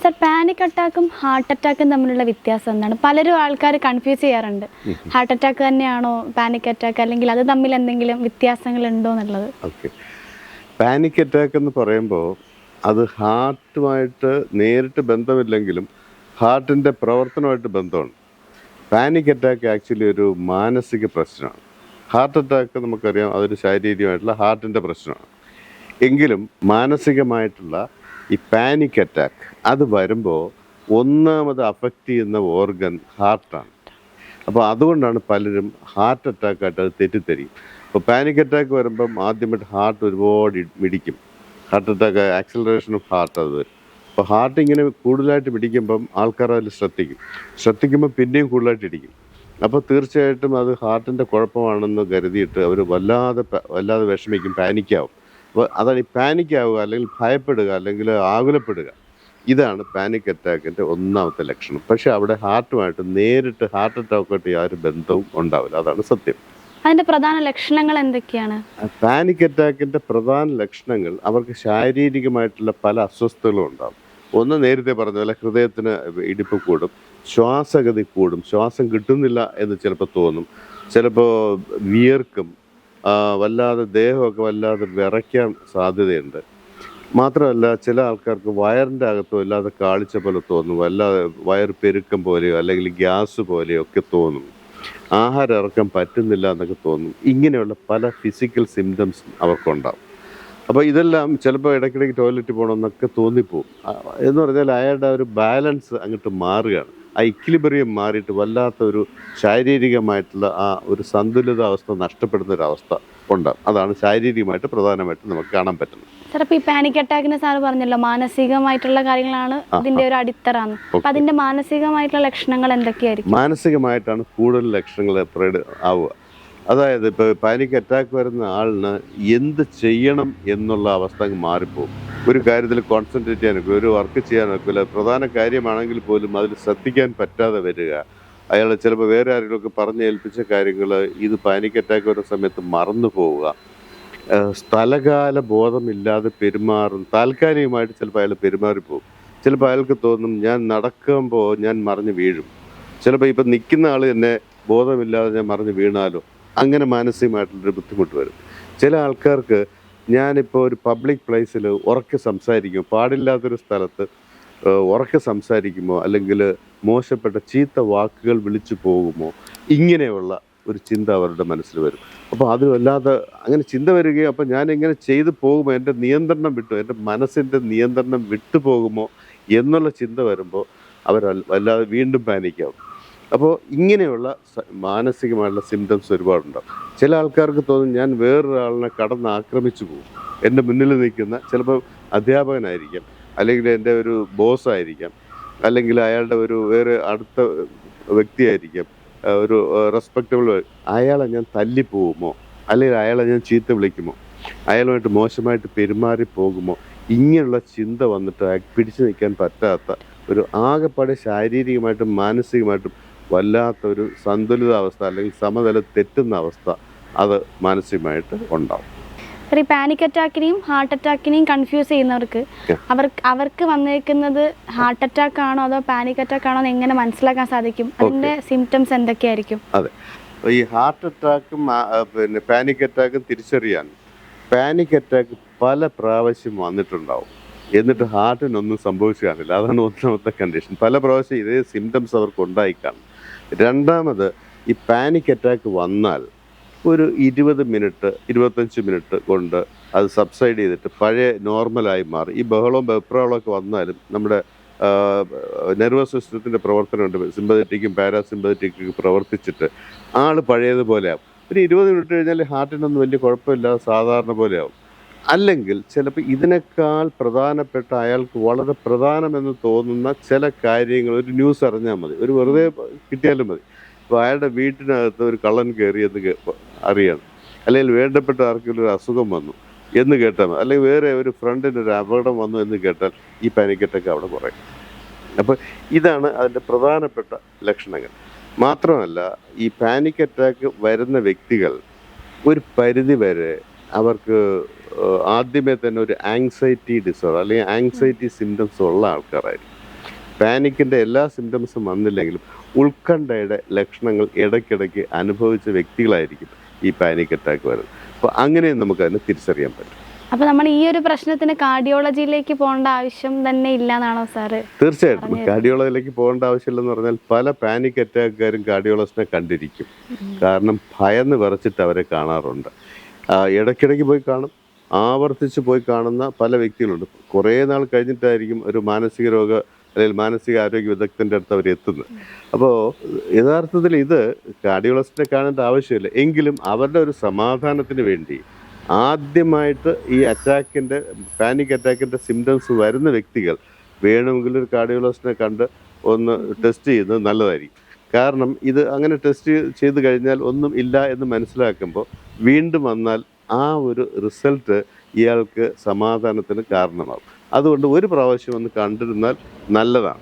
Sir, panic അറ്റാക്കും heart അറ്റാക്കും തമ്മിലുള്ള വ്യത്യാസം എന്താണ്? പലരും ആൾക്കാർ കൺഫ്യൂസ് ചെയ്യാറുണ്ട്. ഹാർട്ട് അറ്റാക്ക് തന്നെയാണോ പാനിക് അറ്റാക്ക്, അല്ലെങ്കിൽ അത് തമ്മിൽ എന്തെങ്കിലും വ്യത്യാസങ്ങൾ ഉണ്ടോ എന്നുള്ളത്? ഓക്കെ. പാനിക് അറ്റാക്ക് എന്ന് പറയുമ്പോൾ അത് ഹാർട്ടുമായിട്ട് നേരിട്ട് ബന്ധമില്ലെങ്കിലും ഹാർട്ടിൻ്റെ പ്രവർത്തനമായിട്ട് ബന്ധമുണ്ട്. പാനിക് അറ്റാക്ക് ആക്ച്വലി ഒരു മാനസിക പ്രശ്നമാണ്. ഹാർട്ട് അറ്റാക്ക് നമുക്കറിയാം അതൊരു ശാരീരികമായിട്ടുള്ള ഹാർട്ടിൻ്റെ പ്രശ്നമാണ്. എങ്കിലും മാനസികമായിട്ടുള്ള ഈ പാനിക് അറ്റാക്ക് അത് വരുമ്പോൾ ഒന്നാമത് അഫക്റ്റ് ചെയ്യുന്ന ഓർഗൻ ഹാർട്ടാണ്. അപ്പോൾ അതുകൊണ്ടാണ് പലരും ഹാർട്ട് അറ്റാക്കായിട്ട് അത് തെറ്റിദ്ധരിക്കും. അപ്പോൾ പാനിക് അറ്റാക്ക് വരുമ്പം ആദ്യമായിട്ട് ഹാർട്ട് ഒരുപാട് മിടിക്കും. Heart attack acceleration of heart അത് വരും. അപ്പോൾ ഹാർട്ട് ഇങ്ങനെ കൂടുതലായിട്ട് പിടിക്കുമ്പം ആൾക്കാർ അതിൽ ശ്രദ്ധിക്കുമ്പോൾ പിന്നെയും കൂടുതലായിട്ട് ഇടിക്കും. അപ്പോൾ തീർച്ചയായിട്ടും അത് ഹാർട്ടിൻ്റെ കുഴപ്പമാണെന്ന് കരുതിയിട്ട് അവർ വല്ലാതെ വിഷമിക്കും, പാനിക്കാവും. അപ്പോൾ അതാണ് ഈ പാനിക്കാവുക, അല്ലെങ്കിൽ ഭയപ്പെടുക, അല്ലെങ്കിൽ ആകുലപ്പെടുക. ഇതാണ് പാനിക് അറ്റാക്കിൻ്റെ ഒന്നാമത്തെ ലക്ഷണം. പക്ഷേ അവിടെ ഹാർട്ടുമായിട്ട് നേരിട്ട് ഹാർട്ട് അറ്റാക്കായിട്ട് യാതൊരു ബന്ധവും ഉണ്ടാവില്ല. അതാണ് സത്യം. അതിന്റെ പ്രധാന ലക്ഷണങ്ങൾ എന്തൊക്കെയാണ്? പാനിക് അറ്റാക്കിൻ്റെ പ്രധാന ലക്ഷണങ്ങൾ അവർക്ക് ശാരീരികമായിട്ടുള്ള പല അസ്വസ്ഥതകളും ഉണ്ടാകും. ഒന്ന് നേരത്തെ പറഞ്ഞ പോലെ ഹൃദയത്തിന് ഇടിപ്പ് കൂടും, ശ്വാസഗതി കൂടും, ശ്വാസം കിട്ടുന്നില്ല എന്ന് ചിലപ്പോൾ തോന്നും, ചിലപ്പോൾ വിയർക്കും, വല്ലാതെ ദേഹമൊക്കെ വല്ലാതെ വിറയ്ക്കാൻ സാധ്യതയുണ്ട്. മാത്രമല്ല ചില ആൾക്കാർക്ക് വയറിൻ്റെ അകത്തോ വല്ലാതെ കാളിച്ച പോലെ തോന്നും, വല്ലാതെ വയർ പെരുക്കം പോലെയോ അല്ലെങ്കിൽ ഗ്യാസ് പോലെയോ ഒക്കെ തോന്നും, ആഹാരം ഇറക്കാൻ പറ്റുന്നില്ല എന്നൊക്കെ തോന്നും. ഇങ്ങനെയുള്ള പല ഫിസിക്കൽ സിംറ്റംസ് അവർക്കുണ്ടാവും. അപ്പോൾ ഇതെല്ലാം ചിലപ്പോൾ ഇടയ്ക്കിടയ്ക്ക് ടോയ്ലറ്റിൽ പോകണമെന്നൊക്കെ തോന്നിപ്പോവും. എന്ന് പറഞ്ഞാൽ അയാളുടെ ഒരു ബാലൻസ് അങ്ങോട്ട് മാറുകയാണ്. ആ ഇക്വിലിബ്രിയം മാറിയിട്ട് വല്ലാത്ത ഒരു ശാരീരികമായിട്ടുള്ള ആ ഒരു സന്തുലിതാവസ്ഥ നഷ്ടപ്പെടുന്ന ഒരു അവസ്ഥ ഉണ്ടാകും. അതാണ് ശാരീരികമായിട്ട് പ്രധാനമായിട്ടും നമുക്ക് കാണാൻ പറ്റുന്നത്. സാർ, ഇപ്പോൾ ഈ പാനിക് അറ്റാക്കിന് സാർ പറഞ്ഞല്ലോ മാനസികമായിട്ടുള്ള കാര്യങ്ങളാണ് ഇതിന്റെ ഒരു അടിത്തറാന്ന്. അപ്പം അതിന്റെ മാനസികമായിട്ടുള്ള ലക്ഷണങ്ങൾ എന്തൊക്കെയായിരിക്കും? മാനസികമായിട്ടാണ് കൂടുതൽ ലക്ഷണങ്ങൾ ആവുക. അതായത് ഇപ്പോൾ പാനിക് അറ്റാക്ക് വരുന്ന ആളിന് എന്ത് ചെയ്യണം എന്നുള്ള അവസ്ഥ അങ്ങ് മാറിപ്പോകും. ഒരു കാര്യത്തിൽ കോൺസെൻട്രേറ്റ് ചെയ്യാനൊക്കെ, ഒരു വർക്ക് ചെയ്യാനൊക്കെ, പ്രധാന കാര്യമാണെങ്കിൽ പോലും അതിൽ ശ്രദ്ധിക്കാൻ പറ്റാതെ വരിക. അയാൾ ചിലപ്പോൾ വേറെ ആരെങ്കിലുമൊക്കെ പറഞ്ഞ് ഏൽപ്പിച്ച കാര്യങ്ങൾ ഇത് പാനിക് അറ്റാക്ക് വരുന്ന സമയത്ത് മറന്നു പോവുക, സ്ഥലകാല ബോധമില്ലാതെ പെരുമാറും. താൽക്കാലികമായിട്ട് ചിലപ്പോൾ അയാൾ പെരുമാറിപ്പോകും. ചിലപ്പോൾ അയാൾക്ക് തോന്നും ഞാൻ നടക്കുമ്പോൾ ഞാൻ മറിഞ്ഞ് വീഴും. ചിലപ്പോൾ ഇപ്പം നിൽക്കുന്ന ആൾ തന്നെ ബോധമില്ലാതെ ഞാൻ മറിഞ്ഞ് വീണാലോ, അങ്ങനെ മാനസികമായിട്ടുള്ളൊരു ബുദ്ധിമുട്ട് വരും. ചില ആൾക്കാർക്ക് ഞാനിപ്പോൾ ഒരു പബ്ലിക് പ്ലേസിൽ ഉറക്കെ സംസാരിക്കും, പാടില്ലാത്തൊരു സ്ഥലത്ത് ഉറക്കെ സംസാരിക്കുമോ, അല്ലെങ്കിൽ മോശപ്പെട്ട ചീത്ത വാക്കുകൾ വിളിച്ചു പോകുമോ, ഇങ്ങനെയുള്ള ഒരു ചിന്ത അവരുടെ മനസ്സിൽ വരും. അപ്പോൾ അത് വല്ലാതെ അങ്ങനെ ചിന്ത വരികയും അപ്പോൾ ഞാൻ ഇങ്ങനെ ചെയ്തു പോകുമോ, എൻ്റെ നിയന്ത്രണം വിട്ടു, എൻ്റെ മനസ്സിൻ്റെ നിയന്ത്രണം വിട്ടുപോകുമോ എന്നുള്ള ചിന്ത വരുമ്പോൾ അവർ വല്ലാതെ വീണ്ടും പാനിക്കാവും. അപ്പോൾ ഇങ്ങനെയുള്ള മാനസികമായിട്ടുള്ള സിംറ്റംസ് ഒരുപാടുണ്ടാവും. ചില ആൾക്കാർക്ക് തോന്നും ഞാൻ വേറൊരാളിനെ ആക്രമിച്ചു പോകും. എൻ്റെ മുന്നിൽ നിൽക്കുന്ന ചിലപ്പോൾ അധ്യാപകനായിരിക്കാം, അല്ലെങ്കിൽ എൻ്റെ ഒരു ബോസായിരിക്കാം, അല്ലെങ്കിൽ അയാളുടെ ഒരു വേറെ അടുത്ത വ്യക്തിയായിരിക്കാം, ഒരു റെസ്പെക്റ്റബിൾ, അയാളെ ഞാൻ തല്ലിപ്പോകുമോ, അല്ലെങ്കിൽ അയാളെ ഞാൻ ചീത്ത വിളിക്കുമോ, അയാളുമായിട്ട് മോശമായിട്ട് പെരുമാറി പോകുമോ, ഇങ്ങനെയുള്ള ചിന്ത വന്നിട്ട് പിടിച്ചു നിൽക്കാൻ പറ്റാത്ത ഒരു ആകെപ്പാടെ ശാരീരികമായിട്ടും മാനസികമായിട്ടും വല്ലാത്തൊരു സന്തുലിതാവസ്ഥ അല്ലെങ്കിൽ സമനില തെറ്റുന്ന അവസ്ഥ അത് മാനസികമായിട്ട് ഉണ്ടാവും. ഈ പാനിക് അറ്റാക്കിനെയും ഹാർട്ട് അറ്റാക്കിനെയും കൺഫ്യൂസ് ചെയ്യുന്നവർക്ക് അവർക്ക് വന്നിരിക്കുന്നത് ഹാർട്ട് അറ്റാക്ക് ആണോ അതോ പാനിക് അറ്റാക്ക് ആണോ എന്ന് എങ്ങനെ മനസ്സിലാക്കാൻ സാധിക്കും? അതിന്റെ സിംറ്റംസ് എന്തൊക്കെയായിരിക്കും? അതെ, ഈ ഹാർട്ട് അറ്റാക്കും പിന്നെ പാനിക് അറ്റാക്കും തിരിച്ചറിയാൻ പാനിക് അറ്റാക്ക് പല പ്രാവശ്യം വന്നിട്ടുണ്ടാവും, എന്നിട്ട് ഹാർട്ടിനൊന്നും സംഭവിച്ചു കാണില്ല. അതാണ് ഒന്നാമത്തെ കണ്ടീഷൻ. പല പ്രാവശ്യം ഇതേ സിംറ്റംസ് അവർക്ക് ഉണ്ടായിക്കാണും. രണ്ടാമത്, ഈ പാനിക് അറ്റാക്ക് വന്നാൽ ഒരു 20 മിനിറ്റ് 25 മിനിറ്റ് കൊണ്ട് അത് സബ്സൈഡ് ചെയ്തിട്ട് പഴയ നോർമലായി മാറും. ഈ ബഹളവും വെപ്രാളമൊക്കെ വന്നാലും നമ്മുടെ നെർവസ് സിസ്റ്റത്തിൻ്റെ പ്രവർത്തനമുണ്ട്, സിമ്പതറ്റിക്കും പാരാസിമ്പതറ്റിക്കും പ്രവർത്തിച്ചിട്ട് ആൾ പഴയതുപോലെ ആവും. ഒരു 20 മിനിറ്റ് കഴിഞ്ഞാൽ ഹാർട്ടിനൊന്നും വലിയ കുഴപ്പമില്ലാതെ സാധാരണ പോലെ ആവും. അല്ലെങ്കിൽ ചിലപ്പോൾ ഇതിനേക്കാൾ പ്രധാനപ്പെട്ട അയാൾക്ക് വളരെ പ്രധാനമെന്ന് തോന്നുന്ന ചില കാര്യങ്ങൾ, ഒരു ന്യൂസ് അറിഞ്ഞാൽ മതി, ഒരു വെറുതെ കിട്ടിയാലും മതി. ഇപ്പോൾ അയാളുടെ വീട്ടിനകത്ത് ഒരു കള്ളൻ കയറിയെന്ന് അറിയണം, അല്ലെങ്കിൽ വേണ്ടപ്പെട്ട ആർക്കെങ്കിലും ഒരു അസുഖം വന്നു എന്ന് കേട്ടാൽ മതി, അല്ലെങ്കിൽ വേറെ ഒരു ഫ്രണ്ടിന് ഒരു അപകടം വന്നു എന്ന് കേട്ടാൽ ഈ പാനിക് അറ്റാക്ക് അവിടെ കുറയും. അപ്പോൾ ഇതാണ് അതിൻ്റെ പ്രധാനപ്പെട്ട ലക്ഷണങ്ങൾ. മാത്രമല്ല, ഈ പാനിക് അറ്റാക്ക് വരുന്ന വ്യക്തികൾ ഒരു പരിധി വരെ അവർക്ക് ആദ്യമേ തന്നെ ഒരു ആങ്സൈറ്റി ഡിസോർഡർ അല്ലെങ്കിൽ ആങ്സൈറ്റി സിംറ്റംസ് ഉള്ള ആൾക്കാരായിരിക്കും. പാനിക്കിൻ്റെ എല്ലാ സിംറ്റംസും വന്നില്ലെങ്കിലും ഉത്കണ്ഠയുടെ ലക്ഷണങ്ങൾ ഇടയ്ക്കിടയ്ക്ക് അനുഭവിച്ച വ്യക്തികളായിരിക്കും ഈ പാനിക് അറ്റാക്ക് വരുന്നത്. അപ്പോൾ അങ്ങനെയും നമുക്കതിനെ തിരിച്ചറിയാൻ പറ്റും. അപ്പോൾ നമ്മൾ ഈ ഒരു പ്രശ്നത്തിന് കാർഡിയോളജിയിലേക്ക് പോകേണ്ട ആവശ്യം തന്നെ ഇല്ല എന്നാണോ സാറ്? തീർച്ചയായിട്ടും കാർഡിയോളജിയിലേക്ക് പോകേണ്ട ആവശ്യമില്ലെന്ന് പറഞ്ഞാൽ പല പാനിക് അറ്റാക്കുകാരും കാർഡിയോളജിസ്റ്റിനെ കണ്ടിരിക്കും. കാരണം ഭയന്ന് വിറച്ചിട്ട് അവരെ കാണാറുണ്ട്. ഇടയ്ക്കിടയ്ക്ക് പോയി കാണും, ആവർത്തിച്ച് പോയി കാണുന്ന പല വ്യക്തികളുണ്ട്. കുറേ നാൾ കഴിഞ്ഞിട്ടായിരിക്കും ഒരു മാനസിക രോഗ അല്ലെങ്കിൽ മാനസികാരോഗ്യ വിദഗ്ധൻ്റെ അടുത്ത് അവർ എത്തുന്നത്. അപ്പോൾ യഥാർത്ഥത്തിൽ ഇത് കാർഡിയോളജിസ്റ്റിനെ കാണേണ്ട ആവശ്യമില്ല. എങ്കിലും അവരുടെ ഒരു സമാധാനത്തിന് വേണ്ടി ആദ്യമായിട്ട് ഈ പാനിക് അറ്റാക്കിൻ്റെ സിംറ്റംസ് വരുന്ന വ്യക്തികൾ വേണമെങ്കിൽ ഒരു കാർഡിയോളജിസ്റ്റിനെ കണ്ട് ഒന്ന് ടെസ്റ്റ് ചെയ്യുന്നത് നല്ലതായിരിക്കും. കാരണം ഇത് അങ്ങനെ ടെസ്റ്റ് ചെയ്ത് കഴിഞ്ഞാൽ ഒന്നും ഇല്ല എന്ന് മനസ്സിലാക്കുമ്പോൾ വീണ്ടും വന്നാൽ ആ ഒരു റിസൾട്ട് ഇയാൾക്ക് സമാധാനത്തിന് കാരണമാകും. അതുകൊണ്ട് ഒരു പ്രാവശ്യം ഒന്ന് കണ്ടിരുന്നാൽ നല്ലതാണ്.